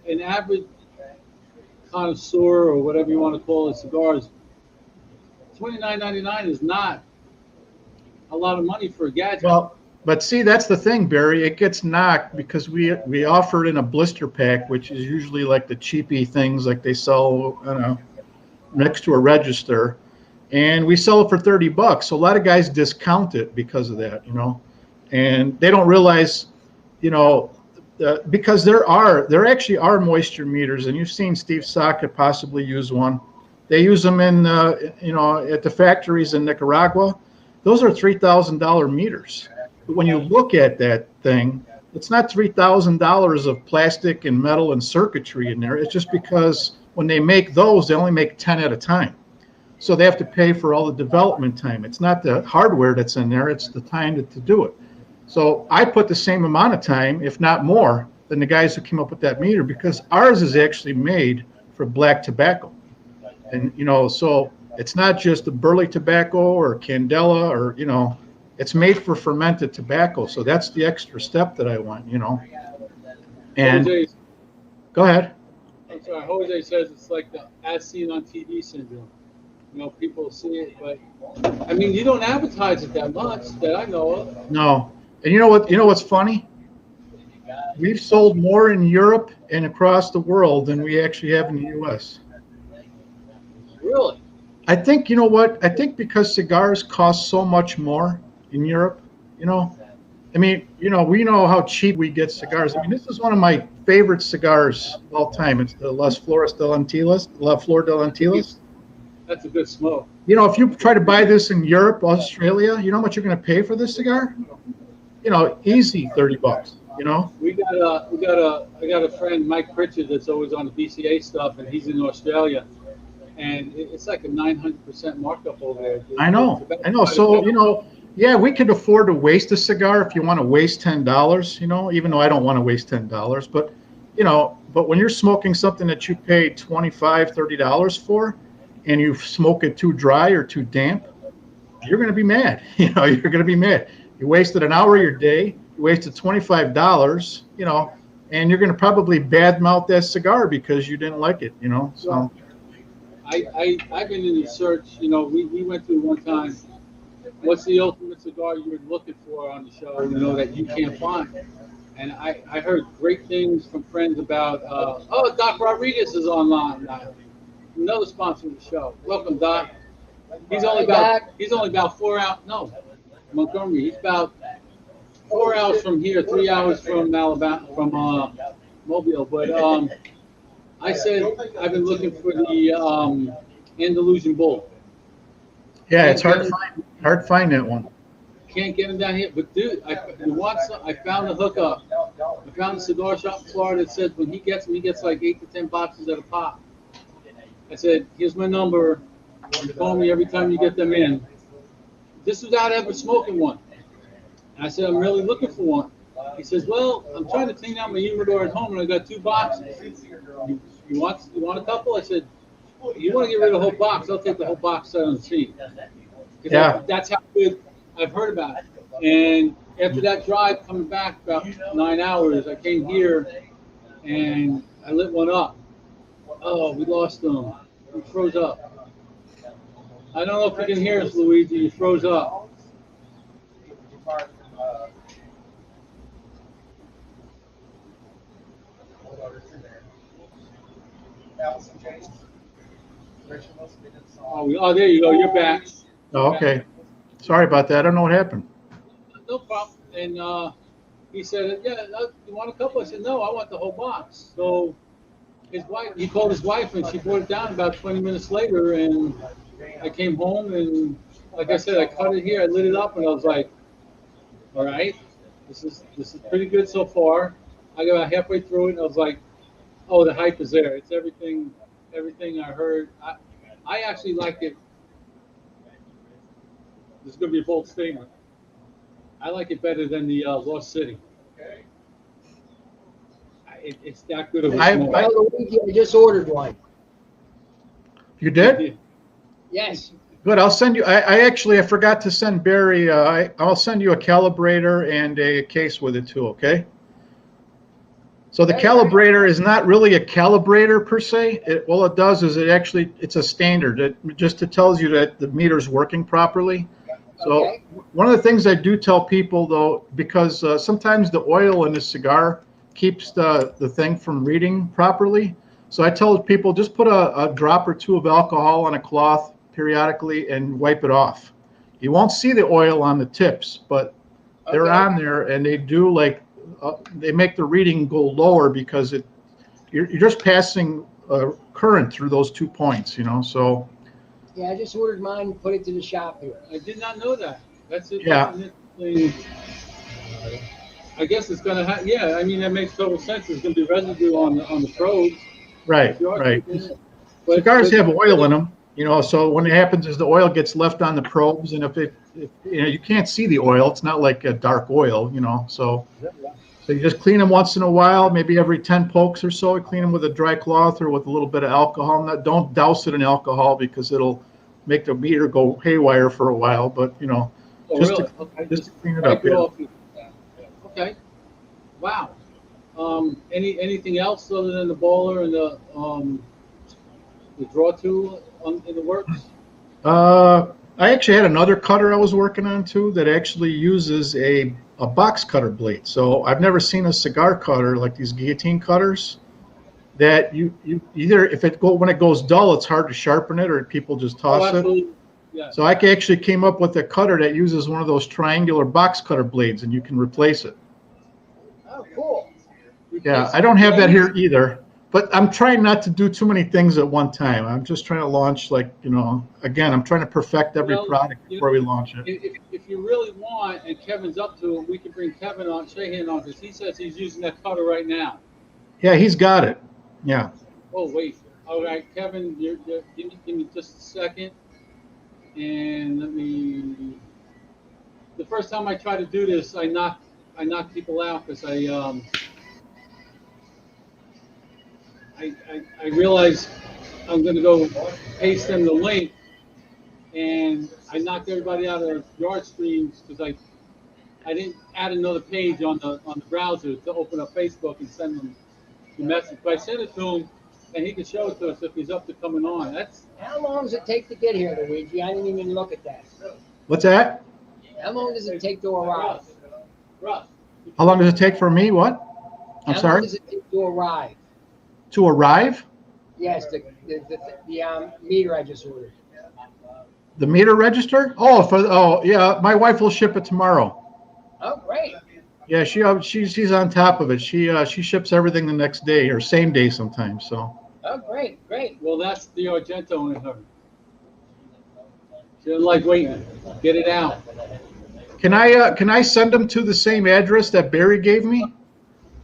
an average connoisseur or whatever you want to call it, cigars, $29.99 is not a lot of money for a gadget. Well, but see, that's the thing, Barry. It gets knocked because we offer it in a blister pack, which is usually like the cheapy things like they sell, next to a register, and we sell it for $30. So a lot of guys discount it because of that, and they don't realize, because there actually are moisture meters, and you've seen Steve Saka possibly use one. They use them in, at the factories in Nicaragua. Those are $3,000 meters. But when you look at that thing, it's not $3,000 of plastic and metal and circuitry in there. It's just because when they make those, they only make 10 at a time. So they have to pay for all the development time. It's not the hardware that's in there, it's the time to do it. So I put the same amount of time, if not more, than the guys who came up with that meter, because ours is actually made for black tobacco. And, so it's not just a burley tobacco or candela or, it's made for fermented tobacco. So that's the extra step that I want, And Jose, go ahead. I'm sorry, Jose says it's like the as seen on TV syndrome. People see it, but I mean, you don't advertise it that much that I know of. No. And you know what's funny? We've sold more in Europe and across the world than we actually have in the U.S. Really? I think, I think because cigars cost so much more in Europe, I mean, we know how cheap we get cigars. I mean, this is one of my favorite cigars of all time. It's the La Flor de Antillas. That's a good smoke. If you try to buy this in Europe, Australia, you know how much you're going to pay for this cigar? Easy $30. I got a friend, Mike Pritchard, that's always on the BCA stuff, and he's in Australia, and it's like a 900% markup over there. I know. So yeah, we could afford to waste a cigar if you want to waste $10. Even though I don't want to waste $10, but but when you're smoking something that you paid $25, $30 for, and you smoke it too dry or too damp, you're going to be mad. You're going to be mad. You wasted an hour of your day. You wasted $25. And you're going to probably badmouth that cigar because you didn't like it. So. I've been in the search. We went through one time. What's the ultimate cigar you were looking for on the show? That you can't find. And I heard great things from friends about. Doc Rodriguez is online now. Another sponsor of the show. Welcome, Doc. He's only about 4 hours. No, Montgomery. He's about 4 hours from here, 3 hours from Alabama, from Mobile. But I said I've been looking for the Andalusian Bull. Yeah, it's hard to find that one. Can't get him down here. But dude, I found a hookup. I found a cigar shop in Florida that says when he gets them, he gets like 8 to 10 boxes at a pop. I said, here's my number. You call me every time you get them in. This was without ever smoking one. And I said, I'm really looking for one. He says, well, I'm trying to clean out my humidor at home, and I got 2 boxes. You want a couple? I said, you want to get rid of the whole box? I'll take the whole box out on the seat. Yeah. That's how good I've heard about it. And after that drive, coming back about 9 hours, I came here and I lit one up. Oh, we lost them. We froze up. I don't know if you can hear us, Luigi. You froze up. Oh, there you go. You're back. Oh, okay. Sorry about that. I don't know what happened. No problem. And he said, yeah, you want a couple? I said, no, I want the whole box. So he called his wife, and she brought it down about 20 minutes later. And I came home, and like I said, I cut it here. I lit it up, and I was like, all right, this is pretty good so far. I got about halfway through it, and I was like, oh, the hype is there. It's everything I heard. I actually like it. This is going to be a bold statement. I like it better than the Lost City. It's that good of a smoke. I just ordered one. You did? Yes. Good. I'll send you. I forgot to send Barry. I'll send you a calibrator and a case with it too. Okay. So the calibrator is not really a calibrator per se. All it does is it's a standard. It just tells you that the meter's working properly. So one of the things I do tell people though, because sometimes the oil in the cigar keeps the thing from reading properly. So I tell people just put a drop or 2 of alcohol on a cloth periodically and wipe it off. You won't see the oil on the tips, but they're on there, and they do they make the reading go lower because you're just passing current through those 2 points, So. Yeah, I just ordered mine and put it to the shop here. I did not know that. That's it. Yeah. I guess it's going to have, yeah, I mean, that makes total sense. There's going to be residue on the probes. Right. Cigars have oil in them, so when it happens is the oil gets left on the probes, and if you can't see the oil, it's not like a dark oil, so you just clean them once in a while, maybe every 10 pokes or so. You clean them with a dry cloth or with a little bit of alcohol. Don't douse it in alcohol because it'll make the meter go haywire for a while, but just to clean it up. Yeah. Okay. Wow. Anything else other than the bowler and the draw tool in the works? I actually had another cutter I was working on too that actually uses a box cutter blade. So I've never seen a cigar cutter like these guillotine cutters that you either when it goes dull, it's hard to sharpen it, or people just toss it. Yeah. So I actually came up with a cutter that uses one of those triangular box cutter blades, and you can replace it. Oh, cool. Yeah, I don't have that here either, but I'm trying not to do too many things at one time. I'm just trying to launch, again, I'm trying to perfect every product before we launch it. If you really want, and Kevin's up to it, we can bring Kevin on, Shahan on, because he says he's using that cutter right now. Yeah, he's got it. Yeah. Oh, wait. All right, Kevin, give me just a second. And the first time I tried to do this, I knocked people out because I realized I'm going to go paste them the link, and I knocked everybody out of yard streams because I didn't add another page on the browser to open up Facebook and send them the message. But I sent it to him, and he can show it to us if he's up to coming on. How long does it take to get here, Luigi? I didn't even look at that. What's that? How long does it take to arrive? Russ. How long does it take for me? What? I'm How sorry? long does it take to arrive? To arrive? Yes, the meter I just ordered. The meter register? Oh, yeah. My wife will ship it tomorrow. Oh, great. Yeah, she's on top of it. She ships everything the next day or same day sometimes. So. Oh, great. Well, that's the Argento in her. She doesn't like waiting. Get it out. Can I send them to the same address that Barry gave me?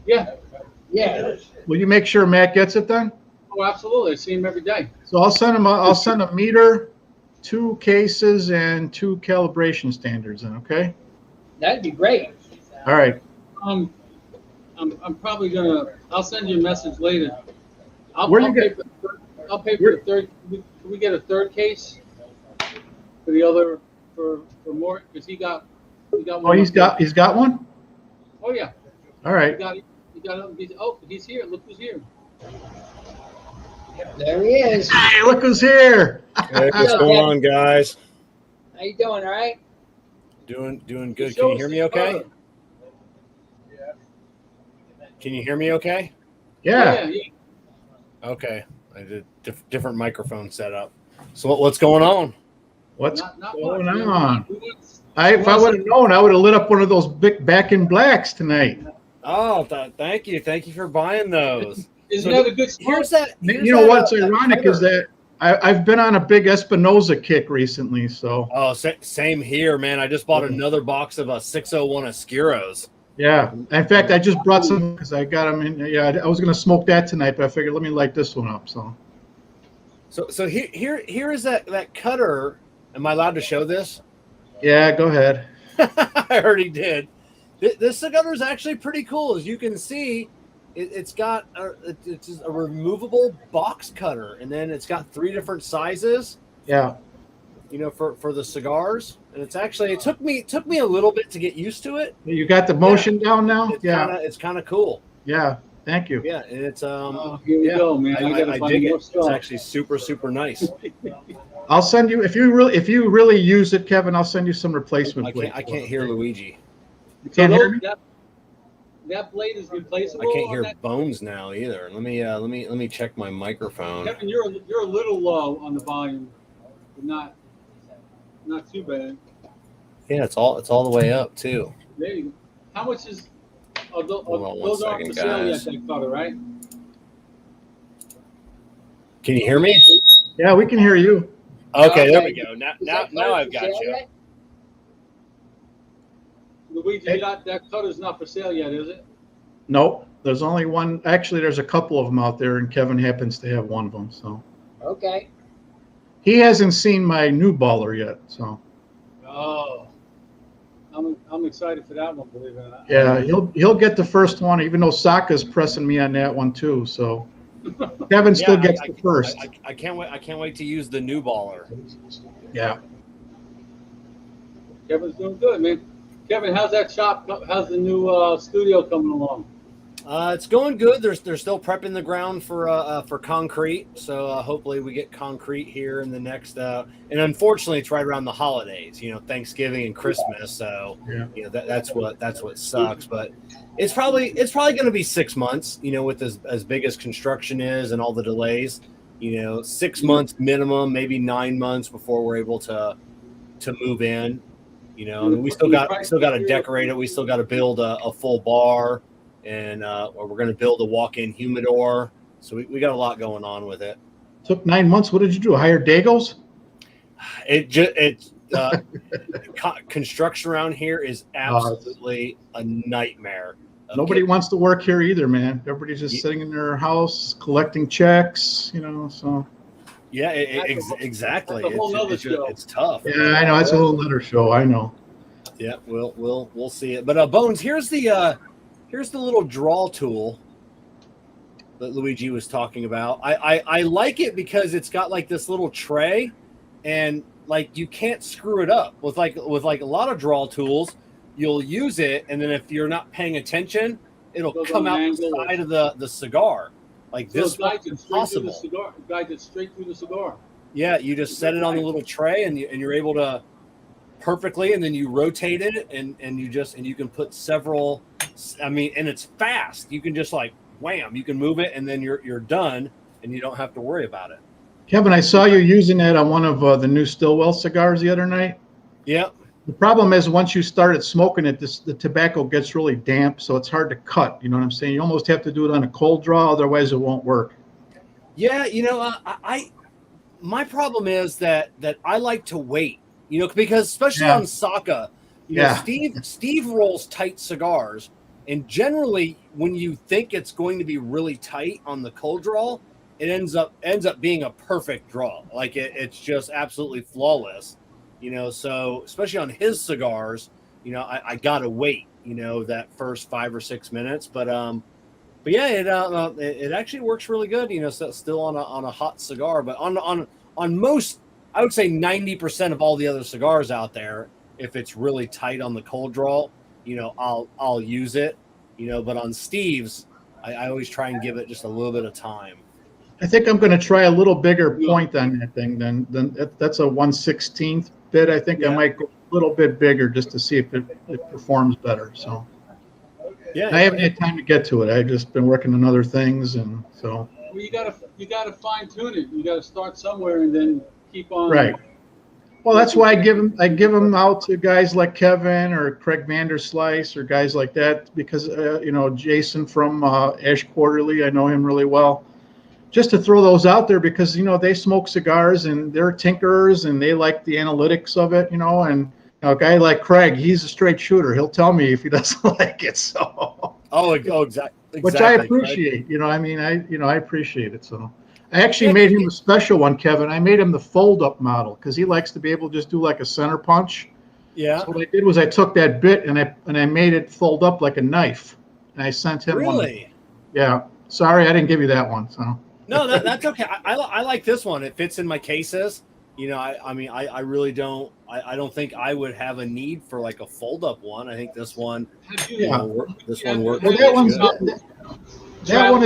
Yeah. Yeah. Will you make sure Matt gets it then? Oh, absolutely. I see him every day. So I'll send a meter, 2 cases, and 2 calibration standards. Then, okay. That'd be great. All right. I'm probably gonna. I'll send you a message later. I'll pay for the third. Can we get a third case for the other for Mort? Because he got one. Oh, he's got one. Oh yeah. All right. He got it. He's here. Look who's here. There he is. Hey, look who's here. Hey, what's going on, guys? How you doing? All right. Doing good. Can you hear me okay? Can you hear me okay? Yeah. Okay. I did different microphone setup. So what's going on? What's Not going much, on? If If I would have known, I would have lit up one of those big Back in Blacks tonight. Oh, thank you. Thank you for buying those. Isn't that a good start? Here's that. You know what's ironic is that I've been on a big Espinosa kick recently. So. Oh, same here, man. I just bought another box of 601 Oscuros. Yeah. In fact, I just brought some because I got them in. Yeah, I was going to smoke that tonight, but I figured let me light this one up. So here is that cutter. Am I allowed to show this? Yeah, go ahead. I already did. This cigar is actually pretty cool. As you can see, it's got it's a removable box cutter, and then it's got 3 different sizes. Yeah. You know, for the cigars, and it's actually it took me a little bit to get used to it. You got the motion down now? It's kind of cool. Yeah. Thank you. Yeah, and it's here we go, man. I dig it. It's actually super nice. I'll send you if you really use it, Kevin. I'll send you some replacement. I can't hear Luigi. You can't hear me? That blade is replaceable. I can't hear Bones now either. Let me check my microphone. Kevin, you're a little low on the volume, but not too bad. Yeah, it's all the way up too. There you go. How much is? Hold on one Those aren't second, for sale yet, guys. that cutter, right? Can you hear me? Yeah, we can hear you. Okay, there we go. Is Now that I've for got sale you. yet? Luigi, that cutter's not for sale yet, is it? Nope. There's only one. Actually, there's a couple of them out there, and Kevin happens to have one of them. So Okay. he hasn't seen my new baller yet. So Oh, I'm excited for that one. Believe it or not. yeah, he'll get the first one, even though Saka's pressing me on that one too. So Kevin still gets the first. I can't wait. I can't wait to use the new baller. Yeah. Kevin's doing good, man. Kevin, how's that shop? How's the new studio coming along? It's going good. They're still prepping the ground for concrete. So hopefully we get concrete here in the next. And unfortunately, it's right around the holidays. You know, Thanksgiving and Christmas. So you know that's what sucks. But it's probably going to be 6 months. You know, with as big as construction is and all the delays. You know, 6 months minimum, maybe 9 months before we're able to move in. You know, I mean, we still got to decorate it. We still got to build a full bar. And we're going to build a walk-in humidor. So we got a lot going on with it. Took 9 months. What did you do? Hire Dagos? Construction around here is absolutely a nightmare. Nobody wants to work here either, man. Everybody's just sitting in their house collecting checks, you know. So yeah, exactly. It's tough. Yeah, I know. It's a whole other show. I know. Yeah, we'll see it. But Bones, here's the little draw tool. that Luigi was talking about. I like it because it's got like this little tray, and like you can't screw it up with like a lot of draw tools. You'll use it, and then if you're not paying attention, it'll come out the side of the cigar. Like So this guides it straight through the possible. cigar. Guides it straight through the cigar. Yeah, you just set it on the little tray, and you're able to perfectly, and then you rotate it, and you can put several. I mean, and it's fast. You can just like wham, you can move it, and then you're done, and you don't have to worry about it. Kevin, I saw you using that on one of the new Stillwell cigars the other night. Yep. The problem is once you started smoking it, the tobacco gets really damp, so it's hard to cut. You know what I'm saying? You almost have to do it on a cold draw, otherwise it won't work. Yeah, my problem is that I like to wait, because especially on Saka, Steve rolls tight cigars, and generally when you think it's going to be really tight on the cold draw, it ends up being a perfect draw. Like it's just absolutely flawless, So especially on his cigars, I gotta wait, that first 5 or 6 minutes, but yeah, it actually works really good, so still on a hot cigar, but on most, I would say 90% of all the other cigars out there, if it's really tight on the cold draw, I'll use it, but on Steve's, I always try and give it just a little bit of time. I think I'm going to try a little bigger point on that thing than that's a 1/16th bit. I think I might go a little bit bigger just to see if it performs better. So yeah, I haven't had time to get to it. I've just been working on other things, and so. Well, you gotta fine tune it. You gotta start somewhere and then keep on. Right. Well, that's why I give them out to guys like Kevin or Craig Vanderslice or guys like that, because Jason from Ash Quarterly, I know him really well. Just to throw those out there because they smoke cigars and they're tinkerers and they like the analytics of it, and a guy like Craig, he's a straight shooter. He'll tell me if he doesn't like it. So. Oh, exactly. Which I appreciate. Craig. I appreciate it. So. I actually made him a special one, Kevin. I made him the fold-up model because he likes to be able to just do like a center punch. Yeah. So what I did was I took that bit and I made it fold up like a knife, and I sent him one. Really? Yeah. Sorry, I didn't give you that one. So. No, that's okay. I like this one. It fits in my cases. I really don't. I don't think I would have a need for like a fold-up one. I think this one. This one works. Well,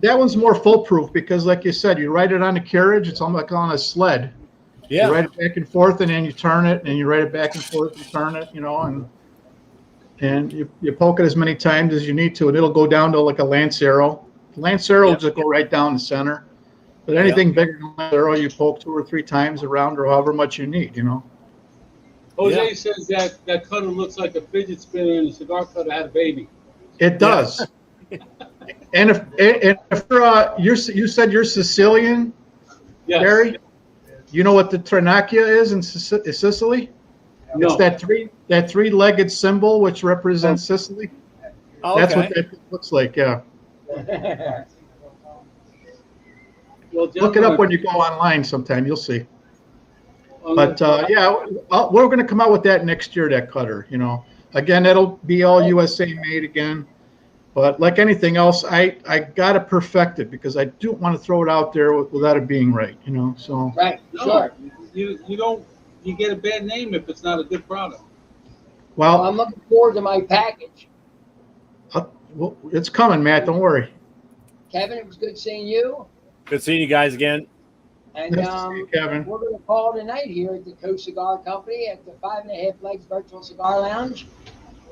that one's more foolproof because, like you said, you ride it on a carriage. It's almost like on a sled. Yeah. You ride it back and forth, and then you turn it, and you ride it back and forth, and turn it, and you poke it as many times as you need to, and it'll go down to like a lance arrow. Lance arrow will just go right down the center. But anything bigger than lance arrow, you poke 2 or 3 times around, or however much you need, Jose says that cutter looks like a fidget spinner, and the cigar cutter had a baby. It does. And if you said you're Sicilian, Barry, you know what the Trinacchia is in Sicily? No. It's that three-legged symbol which represents Sicily. Oh, that's what that looks like. Yeah. Well, look it up when you go online sometime. You'll see. But we're going to come out with that next year. That cutter, again, that'll be all USA made again. But like anything else, I gotta perfect it because I don't want to throw it out there without it being right, So right, sure. You get a bad name if it's not a good product. Well, I'm looking forward to my package. Well, it's coming, Matt. Don't worry. Kevin, it was good seeing you. Good seeing you guys again. And nice to see you, Kevin. We're going to call tonight here at the Coast Cigar Company at the 5.5 Legs Virtual Cigar Lounge.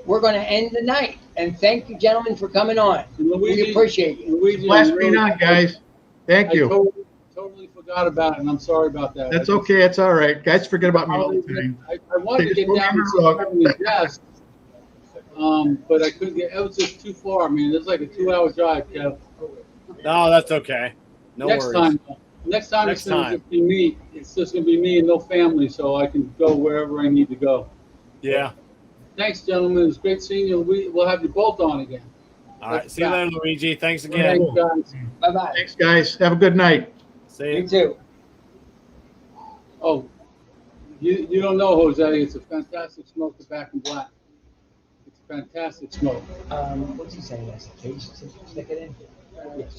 We're going to end the night. And thank you, gentlemen, for coming on. Luigi, we appreciate you. Luigi, Last being on, guys. Thank you. Totally forgot about it, and I'm sorry about that. That's okay. It's all right. Guys forget about me all the time. I wanted to get down to the desk, but I couldn't get. It was just too far. I mean, it's like a 2-hour drive, Kev. No, that's okay. No worries. Next time it's going to be me. It's just going to be me and no family, so I can go wherever I need to go. Yeah. Thanks, gentlemen. It's great seeing you. We'll have you both on again. All right. See you later, Luigi. Thanks again. Thanks, guys. Bye-bye. Thanks, guys. Have a good night. See you. You too. Oh, you don't know, Jose. It's a fantastic smoke, the Back in Black. It's a fantastic smoke. What's he saying? That's the case. Stick it in. Yes.